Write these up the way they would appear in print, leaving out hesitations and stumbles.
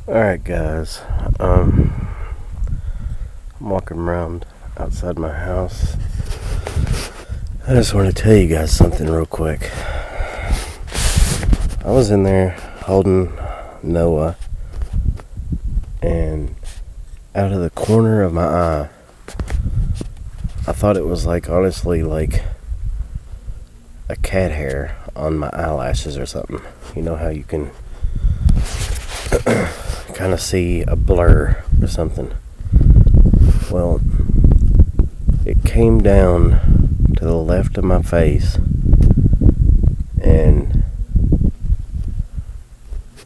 Alright guys, I'm walking around outside my house. I just want to tell you guys something real quick. I was in there holding Noah, and out of the corner of my eye, I thought it was honestly a cat hair on my eyelashes or something. You know how you can kind of see a blur or something. Well, it came down to the left of my face, and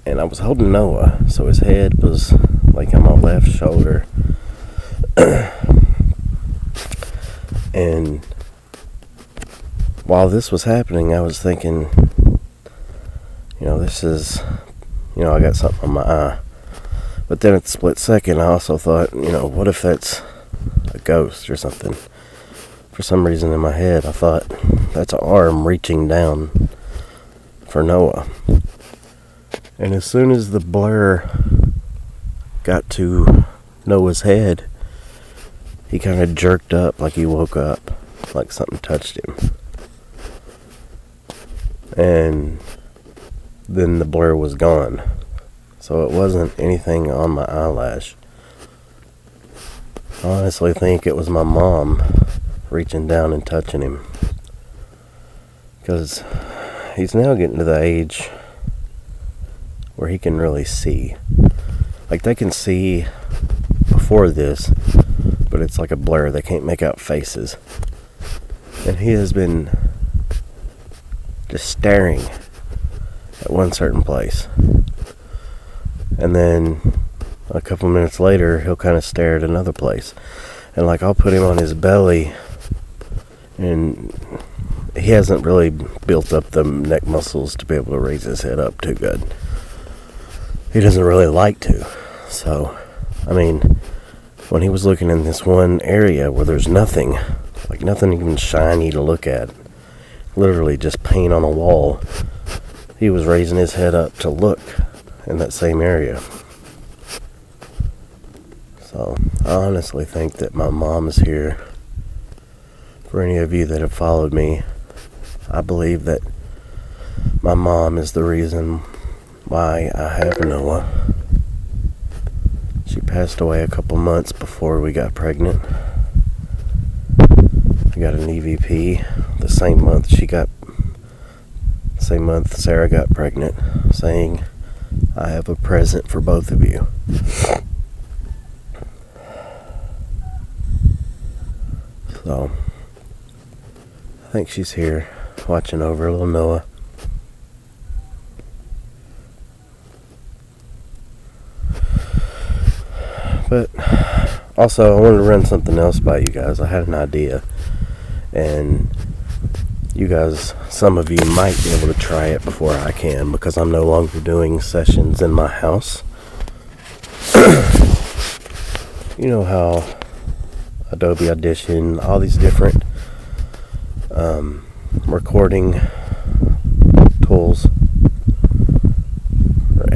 I was holding Noah, so his head was on my left shoulder. And while this was happening, I was thinking, this is, I got something on my eye. But then at the split second, I also thought, what if that's a ghost or something? For some reason in my head, I thought, that's an arm reaching down for Noah. And as soon as the blur got to Noah's head, he kind of jerked up like he woke up, like something touched him. And then the blur was gone. So it wasn't anything on my eyelash. I honestly think it was my mom reaching down and touching him. Because he's now getting to the age where he can really see. They can see before this, but it's like a blur. They can't make out faces. And he has been just staring at one certain place. And then a couple minutes later, he'll kind of stare at another place. And I'll put him on his belly, and he hasn't really built up the neck muscles to be able to raise his head up too good. He doesn't really like to. So, when he was looking in this one area where there's nothing, nothing even shiny to look at, literally just paint on a wall, he was raising his head up to look in that same area. So, I honestly think that my mom is here. For any of you that have followed me, I believe that my mom is the reason why I have Noah. She passed away a couple months before we got pregnant. I got an EVP the same month Sarah got pregnant, saying, I have a present for both of you. So, I think she's here, watching over little Noah. But, also, I wanted to run something else by you guys. I had an idea, and you guys, some of you might be able to try it before I can, because I'm no longer doing sessions in my house. You know how Adobe Audition, all these different recording tools, or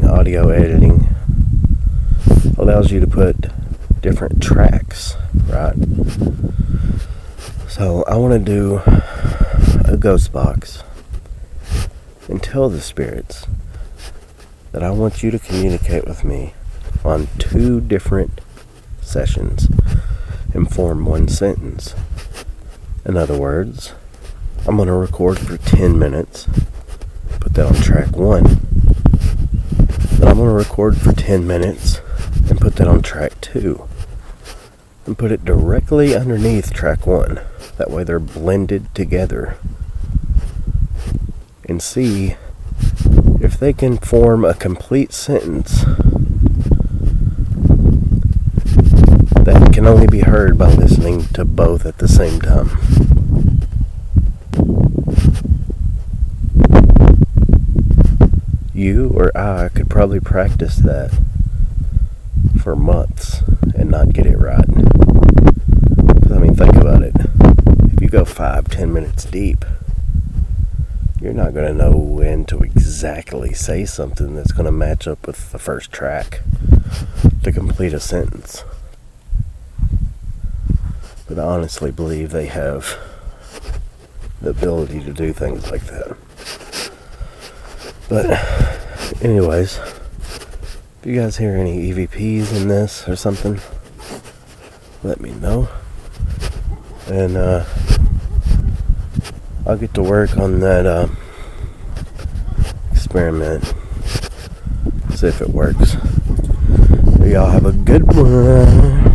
audio editing, allows you to put different tracks, right? So I want to do a ghost box and tell the spirits that I want you to communicate with me on 2 different sessions and form one sentence. In other words, I'm going to record for 10 minutes, put that on track 1. Then I'm going to record for 10 minutes and put that on track 2. And put it directly underneath track 1. That way they're blended together. And see if they can form a complete sentence that can only be heard by listening to both at the same time. You or I could probably practice that for months and not get it right. Think about it. If you go 5-10 minutes deep, you're not going to know when to exactly say something that's going to match up with the first track to complete a sentence. But I honestly believe they have the ability to do things like that. But anyways, if you guys hear any EVPs in this or something, let me know. And I'll get to work on that experiment. See if it works. Y'all have a good one.